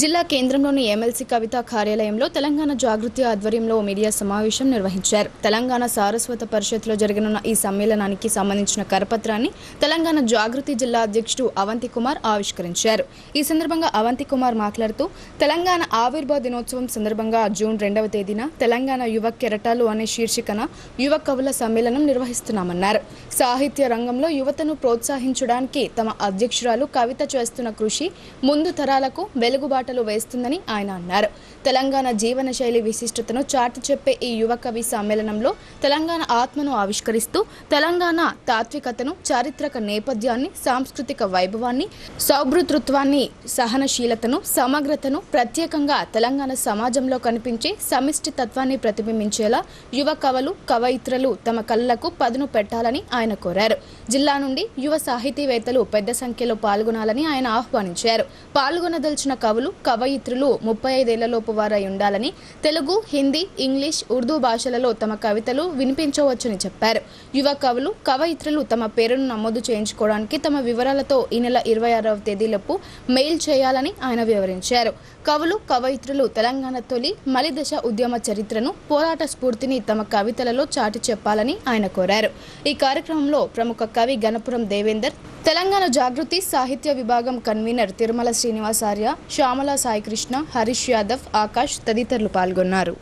జిల్లా కేంద్రంలోని ఎమ్మెల్సీ కవిత కార్యాలయంలో తెలంగాణ జాగృతి ఆధ్వర్యంలో మీడియా సమావేశం నిర్వహించారు. తెలంగాణ సారస్వత పరిషత్లో జరగనున్న ఈ సమ్మేళనానికి సంబంధించిన కరపత్రాన్ని తెలంగాణ జాగృతి జిల్లా అధ్యక్షుడు అవంతి కుమార్ ఆవిష్కరించారు. ఈ సందర్భంగా అవంతి కుమార్ మాట్లాడుతూ తెలంగాణ ఆవిర్భావ దినోత్సవం సందర్భంగా జూన్ 2వ తేదీన తెలంగాణ యువ కెరటాలు అనే శీర్షికన యువ కవుల సమ్మేళనం నిర్వహిస్తున్నామన్నారు. సాహిత్య రంగంలో యువతను ప్రోత్సహించడానికి తమ అధ్యక్షురాలు కవిత చేస్తున్న కృషి ముందు తరాలకు వెలుగుబాటు వేస్తుందని ఆయన అన్నారు. తెలంగాణ జీవన శైలి విశిష్టతను చాటి చెప్పే ఈ యువ కవి సమ్మేళనంలో తెలంగాణ ఆత్మను ఆవిష్కరిస్తూ తెలంగాణ తాత్వికతను, చారిత్రక నేపథ్యాన్ని, సాంస్కృతిక వైభవాన్ని, సౌభృతృత్వాన్ని, సహనశీలతను, సమగ్రతను, ప్రత్యేకంగా తెలంగాణ సమాజంలో కనిపించే సమిష్టి తత్వాన్ని ప్రతిబింబించేలా యువ కవులు, కవయిత్రులు తమ కళ్ళకు పదును పెట్టాలని ఆయన కోరారు. జిల్లా నుండి యువ సాహితీవేత్తలు పెద్ద సంఖ్యలో పాల్గొనాలని ఆయన ఆహ్వానించారు. పాల్గొనదలిచిన కవులు, కవయిత్రులు 35 ఏళ్లలోపు వారై ఉండాలని, తెలుగు, హిందీ, ఇంగ్లీష్, ఉర్దూ భాషలలో తమ కవితలు వినిపించవచ్చని చెప్పారు. యువ కవులు, కవయిత్రులు తమ పేరును నమోదు చేయించుకోవడానికి తమ వివరాలతో ఈ నెల 26వ తేదీలోపు మెయిల్ చేయాలని ఆయన వివరించారు. కవులు, కవయిత్రులు తెలంగాణ తొలి మలిదశ ఉద్యమ చరిత్రను, పోరాట స్ఫూర్తిని తమ కవితలలో చాటి చెప్పాలని ఆయన కోరారు. ఈ కార్యక్రమంలో ప్రముఖ కవి గణపురం దేవేందర్, తెలంగాణ జాగృతి సాహిత్య విభాగం కన్వీనర్ తిరుమల శ్రీనివాసార్య, శ్యామల సాయికృష్ణ, హరీష్ యాదవ్, ఆకాష్ తదితరులు పాల్గొన్నారు.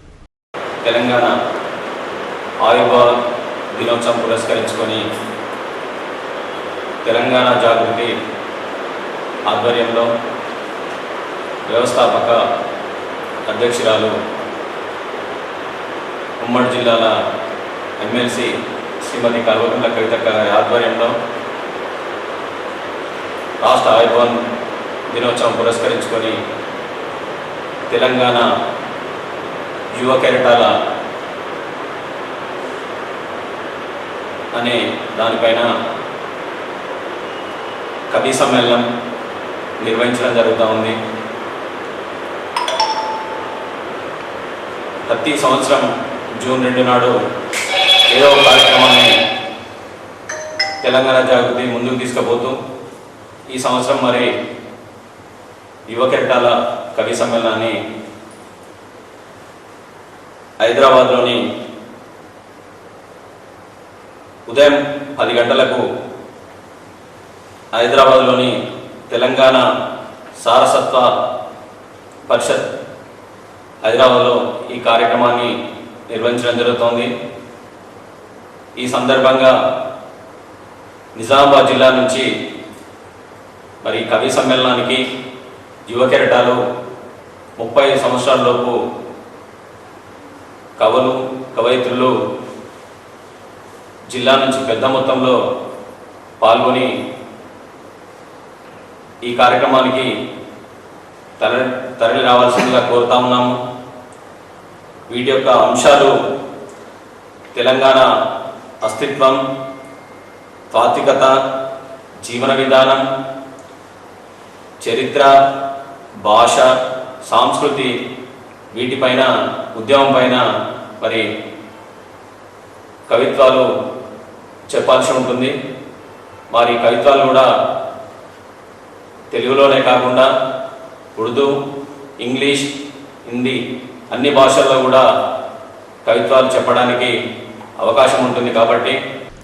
తెలంగాణ ఆవిర్భావ దినోత్సవం పురస్కరించుకొని తెలంగాణ జాగృతి ఆధ్వర్యంలో వ్యవస్థాపక అధ్యక్షురాలు ఉమ్మడి జిల్లాల ఎమ్మెల్సీ శ్రీమతి కల్వకుంట్ల కవిత గారి ఆధ్వర్యంలో రాష్ట్ర ఆవిర్భావ దినోత్సవం పురస్కరించుకొని తెలంగాణ యువ కెరటాల అనే దానిపైన కవి సమ్మేళనం నిర్వహించడం జరుగుతూ ఉంది. ప్రతి సంవత్సరం జూన్ 2 నాడు ఏదో ఒక కార్యక్రమాన్ని తెలంగాణ జాగృతి ముందుకు తీసుకుపోతూ ఈ సంవత్సరం మరి యువ కెరటాల కవి సమ్మేళనాన్ని హైదరాబాద్లోని ఉదయం 10 గంటలకు హైదరాబాద్లోని తెలంగాణ సారస్వత పరిషత్ హైదరాబాద్లో ఈ కార్యక్రమాన్ని నిర్వహించడం జరుగుతోంది. ఈ సందర్భంగా నిజామాబాద్ జిల్లా నుంచి మరి కవి సమ్మేళనానికి యువ కెరటాలు 30 సంవత్సరాలలోపు కవులు, కవయిత్రులు జిల్లా నుంచి పెద్ద మొత్తంలో పాల్గొని ఈ కార్యక్రమానికి తరలి రావాల్సిందిగా కోరుతా ఉన్నాము. వీటి యొక్క అంశాలు తెలంగాణ అస్తిత్వం, తాత్వికత, జీవన విధానం, చరిత్ర, భాష, సంస్కృతి, వీటిపైన ఉద్యమం పైన మరి కవిత్వాలు చెప్పాల్సి ఉంటుంది. వారి కవిత్వాలు కూడా తెలుగులోనే కాకుండా ఉర్దూ, ఇంగ్లీష్, హిందీ అన్ని భాషల్లో కూడా కవిత్వాలు చెప్పడానికి అవకాశం ఉంటుంది. కాబట్టి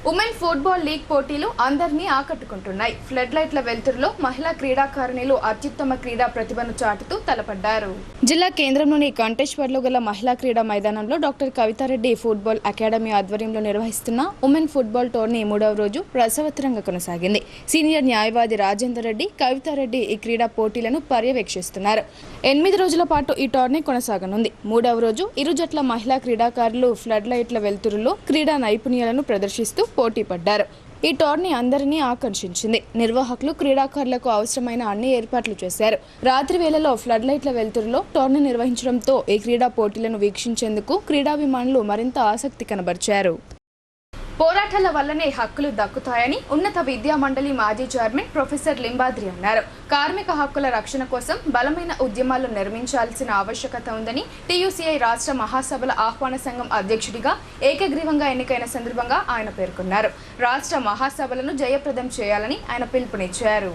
ఉమెన్ ఫుట్బాల్ లీగ్ పోటీలు అందరినీ ఆకట్టుకుంటున్నాయి. ఫ్లడ్ లైట్ల వెలుతురులో మహిళా క్రీడాకారిణులు అత్యుత్తమ క్రీడా ప్రతిభను చాటుతూ తలపడ్డారు. జిల్లా కేంద్రంలోని కంటేశ్వర్లో గల మహిళా క్రీడా మైదానంలో డాక్టర్ కవితారెడ్డి ఫుట్బాల్ అకాడమీ ఆధ్వర్యంలో నిర్వహిస్తున్న ఉమెన్ ఫుట్బాల్ టోర్నీ 3వ రోజు రసవత్తరంగా కొనసాగింది. సీనియర్ న్యాయవాది రాజేందర్ రెడ్డి, కవితారెడ్డి ఈ క్రీడా పోటీలను పర్యవేక్షిస్తున్నారు. 8 రోజుల పాటు ఈ టోర్నీ కొనసాగనుంది. 3వ రోజు ఇరు జట్ల మహిళా క్రీడాకారులు ఫ్లడ్ లైట్ల వెలుతురులో క్రీడా నైపుణ్యాలను ప్రదర్శిస్తూ పోటీ పడ్డారు. ఈ టోర్నీ అందరినీ ఆకర్షించింది. నిర్వాహకులు క్రీడాకారులకు అవసరమైన అన్ని ఏర్పాట్లు చేశారు. రాత్రి వేళలో ఫ్లడ్ లైట్ల వెలుతురులో టోర్నీ నిర్వహించడంతో ఈ క్రీడా పోటీలను వీక్షించేందుకు క్రీడాభిమానులు మరింత ఆసక్తి కనబరిచారు. పోరాటాల వల్లనే హక్కులు దక్కుతాయని ఉన్నత విద్యా మండలి మాజీ చైర్మన్ ప్రొఫెసర్ లింబాద్రి అన్నారు. కార్మిక హక్కుల రక్షణ కోసం బలమైన ఉద్యమాలు నిర్మించాల్సిన ఆవశ్యకత ఉందని టీయూసీఐ రాష్ట్ర మహాసభల ఆహ్వాన సంఘం అధ్యక్షుడిగా ఏకగ్రీవంగా ఎన్నికైన సందర్భంగా ఆయన పేర్కొన్నారు. రాష్ట్ర మహాసభలను జయప్రదం చేయాలని ఆయన పిలుపునిచ్చారు.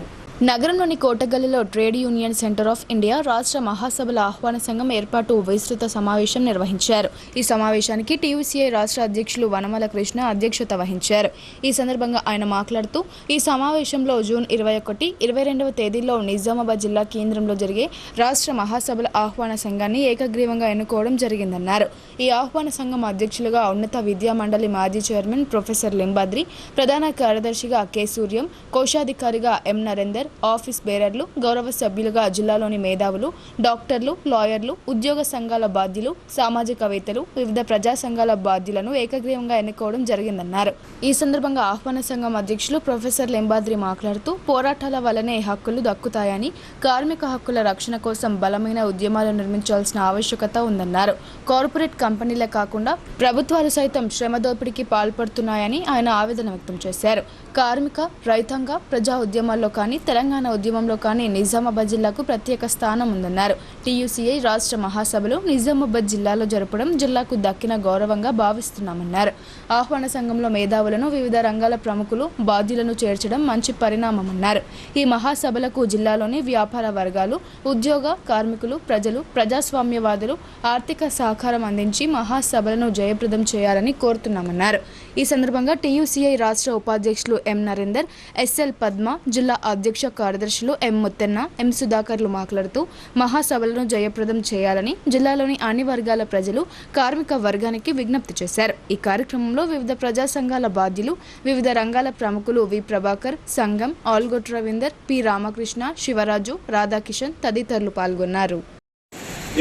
నగరంలోని కోటగల్లులో trade union centre of India రాష్ట్ర మహాసభల ఆహ్వాన సంఘం ఏర్పాటు విస్తృత సమావేశం నిర్వహించారు. ఈ సమావేశానికి టీయూసీఐ రాష్ట్ర అధ్యక్షులు వనమల కృష్ణ అధ్యక్షత వహించారు. ఈ సందర్భంగా ఆయన మాట్లాడుతూ ఈ సమావేశంలో జూన్ 21, 22వ తేదీల్లో నిజామాబాద్ జిల్లా కేంద్రంలో జరిగే రాష్ట్ర మహాసభల ఆహ్వాన సంఘాన్ని ఏకగ్రీవంగా ఎన్నుకోవడం జరిగిందన్నారు. ఈ ఆహ్వాన సంఘం అధ్యక్షులుగా ఉన్నత విద్యా మండలి మాజీ చైర్మన్ ప్రొఫెసర్ లింబాద్రి, ప్రధాన కార్యదర్శిగా కె సూర్యం, కోశాధికారిగా ఎం నరేందర్, ఆఫీస్ బేరర్లు, గౌరవ సభ్యులుగా జిల్లాలోని మేధావులు, డాక్టర్లు, లాయర్లు, ఉద్యోగ సంఘాల బాధ్యులు, సామాజికవేత్తలు, వివిధ ప్రజా సంఘాల బాధ్యులను ఏకగ్రీవంగా ఎన్నుకోవడం జరిగిందన్నారు. ఈ సందర్భంగా ఆహ్వాన సంఘం అధ్యక్షులు ప్రొఫెసర్ లింబాద్రి మాట్లాడుతూ పోరాటాల వల్లనే హక్కులు దక్కుతాయని, కార్మిక హక్కుల రక్షణ కోసం బలమైన ఉద్యమాలు నిర్మించాల్సిన ఆవశ్యకత ఉందన్నారు. కార్పొరేట్ కంపెనీలే కాకుండా ప్రభుత్వాలు సైతం శ్రమ దోపిడీకి పాల్పడుతున్నాయని ఆయన ఆవేదన వ్యక్తం చేశారు. కార్మిక, రైతాంగ, ప్రజా ఉద్యమాల్లో కానీ తెలంగాణ ఉద్యమంలో కానీ నిజామాబాద్ జిల్లాకు ప్రత్యేక స్థానం ఉందన్నారు. టీయూసీఐ రాష్ట్ర మహాసభలు నిజామాబాద్ జిల్లాలో జరపడం జిల్లాకు దక్కిన గౌరవంగా భావిస్తున్నామన్నారు. ఆహ్వాన సంఘంలో మేధావులను, వివిధ రంగాల ప్రముఖులు, బాధ్యులను చేర్చడం మంచి పరిణామమన్నారు. ఈ మహాసభలకు జిల్లాలోని వ్యాపార వర్గాలు, ఉద్యోగ, కార్మికులు, ప్రజలు, ప్రజాస్వామ్యవాదులు ఆర్థిక సహకారం అందించి మహాసభలను జయప్రదం చేయాలని కోరుతున్నామన్నారు. ఈ సందర్భంగా టీయూసీఐ రాష్ట్ర ఉపాధ్యక్షులు ఎం నరేందర్, ఎస్ఎల్ పద్మ, జిల్లా అధ్యక్ష కార్యదర్శులు ఎం ముత్తెన్న, ఎం సుధాకర్లు మాట్లాడుతూ మహాసభలను జయప్రదం చేయాలని జిల్లాలోని అన్ని వర్గాల ప్రజలు, కార్మిక వర్గానికి విజ్ఞప్తి చేశారు. ఈ కార్యక్రమంలో వివిధ ప్రజా సంఘాల బాధ్యులు, వివిధ రంగాల ప్రముఖులు వి ప్రభాకర్, సంఘం, ఆల్గొట్ రవీందర్, పి రామకృష్ణ, శివరాజు, రాధాకిషన్ తదితరులు పాల్గొన్నారు.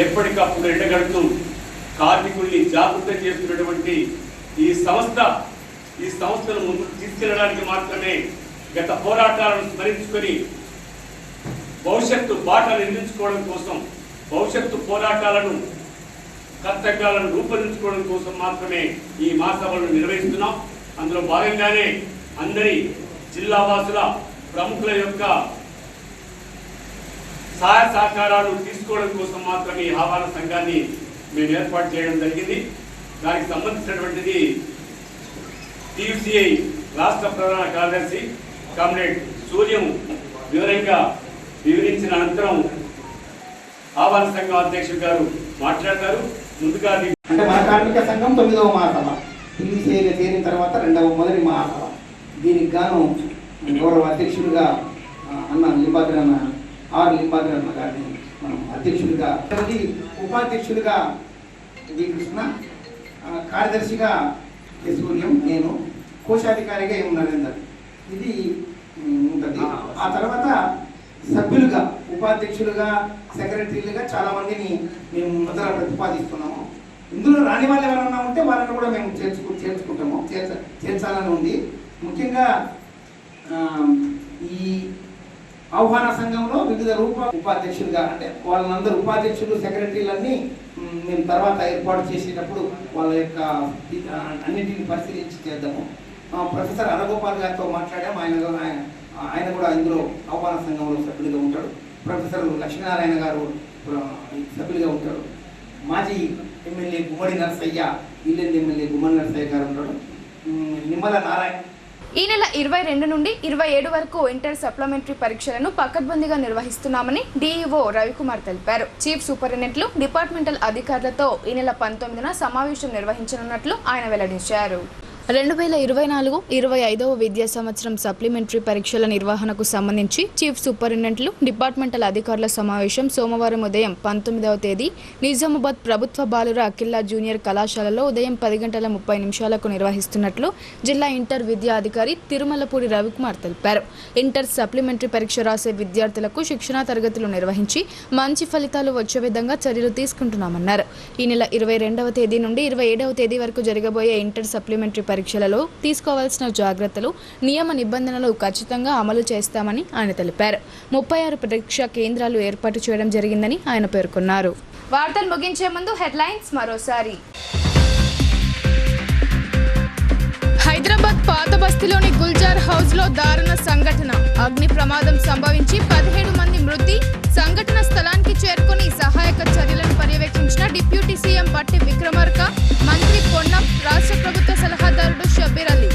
ఎప్పటికప్పుడు ఎండగడుతూ కార్మికుల్ని జాగృతం చేస్తున్నటువంటి ఈ సంస్థను ముందుకు తీసుకెళ్లడానికి మాత్రమే గత పోరాటాలను స్మరించుకొని భవిష్యత్తు బాటలు నిర్మించుకోవడం కోసం, భవిష్యత్తు పోరాటాలను, కర్తవ్యాలను రూపొందించుకోవడం కోసం మాత్రమే ఈ మహాసభలను నిర్వహిస్తున్నాం. అందులో భాగంగానే అందరి జిల్లా వాసుల, ప్రముఖుల యొక్క సహాయ సహకారాలు తీసుకోవడం కోసం మాత్రమే ఈ ఆహ్వాన సంఘాన్ని మేము ఏర్పాటు చేయడం జరిగింది. దానికి సంబంధించినటువంటిది టీయూసీఐ రాష్ట్ర ప్రధాన కార్యదర్శి కామ్రేడ్ సూర్యం వివరంగా వివరించిన అనంతరం ఆహ్వాన సంఘం అధ్యక్షుడు గారు మాట్లాడతారు. ముందుగా అంటే మన కార్మిక సంఘం 9వ మహాసభ, టీయూసీఐగా చేరిన తర్వాత మొదటి మహాసభ. దీనికి గాను గౌరవ అధ్యక్షుడిగా అన్న లింబాద్రి అన్న గారిని మనం అధ్యక్షుడిగా, ఉపాధ్యక్షుడిగా డి కృష్ణ, కార్యదర్శిగా కె సూర్యం, నేను కోశాధికారిగా ఎం నరేందర్. ఇది ఉంటుంది. ఆ తర్వాత సభ్యులుగా, ఉపాధ్యక్షులుగా, సెక్రటరీలుగా చాలా మందిని మేము మొదట ప్రతిపాదిస్తున్నాము. ఇందులో రాని వాళ్ళు ఎవరన్నా ఉంటే వాళ్ళని కూడా మేము చేర్చుకుంటాము, చేర్చాలని ఉంది. ముఖ్యంగా ఈ ఆహ్వాన సంఘంలో వివిధ ఉపాధ్యక్షులుగా, అంటే వాళ్ళందరూ ఉపాధ్యక్షులు, సెక్రటరీలన్నీ మేము తర్వాత ఏర్పాటు చేసేటప్పుడు వాళ్ళ యొక్క అన్నింటిని పరిశీలించి చేద్దాము. ప్రొఫెసర్ అరగోపాల్ గారితో మాట్లాడాము. ఆయన కూడా ఇందులో ఆహ్వాన సంఘంలో సభ్యులుగా ఉంటాడు. ప్రొఫెసర్ లక్ష్మీనారాయణ గారు సభ్యులుగా ఉంటాడు. మాజీ ఎమ్మెల్యే గుమ్మడి నరసయ్య, ఇల్లెందు ఎమ్మెల్యే గుమ్మడి నరసయ్య గారు ఉంటాడు. నిమ్మల నారాయణ ఈ నెల 22 నుండి 27 వరకు ఇంటర్ సప్లిమెంటరీ పరీక్షలను పకడ్బందీగా నిర్వహిస్తున్నామని డీఈఓ రవికుమార్ తెలిపారు. చీఫ్ సూపరింటెండెంట్లు, డిపార్ట్మెంటల్ అధికారులతో ఈ నెల 19న సమావేశం నిర్వహించనున్నట్లు ఆయన వెల్లడించారు. 2024-25 విద్యా సంవత్సరం సప్లిమెంటరీ పరీక్షల నిర్వహణకు సంబంధించి చీఫ్ సూపరింటెండెంట్లు, డిపార్ట్మెంటల్ అధికారుల సమావేశం సోమవారం ఉదయం 19వ తేదీ నిజామాబాద్ ప్రభుత్వ బాలుర అఖిల్లా జూనియర్ కళాశాలలో ఉదయం 10:30 నిర్వహిస్తున్నట్లు జిల్లా ఇంటర్ విద్యా అధికారి తిరుమలపూడి రవికుమార్ తెలిపారు. ఇంటర్ సప్లిమెంటరీ పరీక్ష రాసే విద్యార్థులకు శిక్షణా తరగతులు నిర్వహించి మంచి ఫలితాలు వచ్చే విధంగా చర్యలు తీసుకుంటున్నామన్నారు. ఈ నెల 22వ తేదీ నుండి 27వ తేదీ వరకు జరగబోయే ఇంటర్ సప్లిమెంటరీ పరీక్షలలో తీసుకోవాల్సిన జాగ్రత్తలు, నియమ నిబంధనలు ఖచ్చితంగా అమలు చేస్తామని ఆయన తెలిపారు. 36 పరీక్షా కేంద్రాలు ఏర్పాటు చేయడం జరిగిందని ఆయన పేర్కొన్నారు. వార్తలు ముగించే ముందు హెడ్లైన్స్ మరోసారి. హైదరాబాద్ పాత బస్తీలోని గుల్జార్ హౌస్ లో దారుణ సంఘటన. అగ్ని ప్రమాదం సంభవించి 17 మంది మృతి. సంఘటన స్థలానికి చేరుకుని సహాయక చర్యలను పర్యవేక్షించిన డిప్యూటీ సీఎం బట్టి విక్రమార్క, మంత్రి పొన్నం, రాష్ట్ర ప్రభుత్వ సలహాదారుడు షబ్బీర్ అలీ.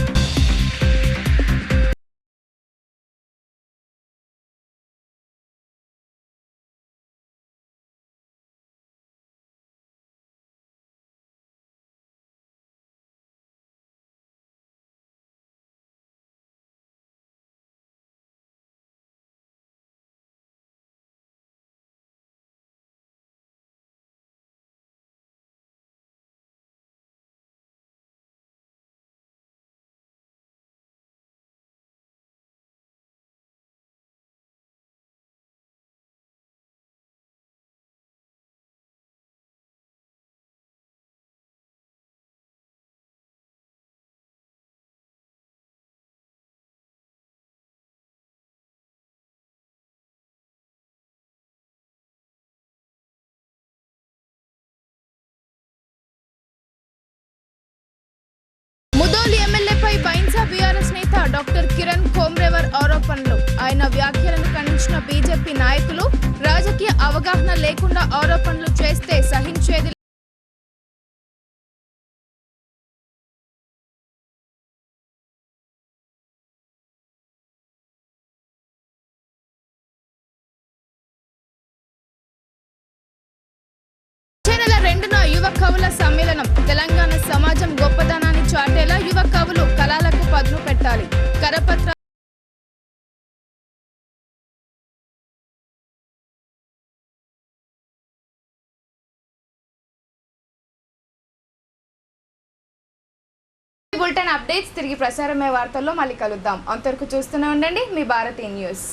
ముదోల్ ఎమ్మెల్యేపై బైన్సా బీఆర్ఎస్ నేత డాక్టర్ కిరణ్ ఖోమ్రేవర్ ఆరోపణలు. ఆయన వ్యాఖ్యలను ఖండించిన బీజేపీ నాయకులు రాజకీయ అవగాహన లేకుండా ఆరోపణలు చేస్తే సహించేది యువ కవుల సమ్మేళనం. తెలంగాణ సమాజం గొప్పదనాన్ని చాటేలా యువ కవులు కళలకు పదును పెట్టాలి. కరపత్ర బులెటిన్ అప్డేట్స్ తిరిగి ప్రసారమయ్యే వార్తల్లో మళ్ళీ కలుద్దాం. అంతవరకు చూస్తూనే ఉండండి మీ భారతీయ న్యూస్.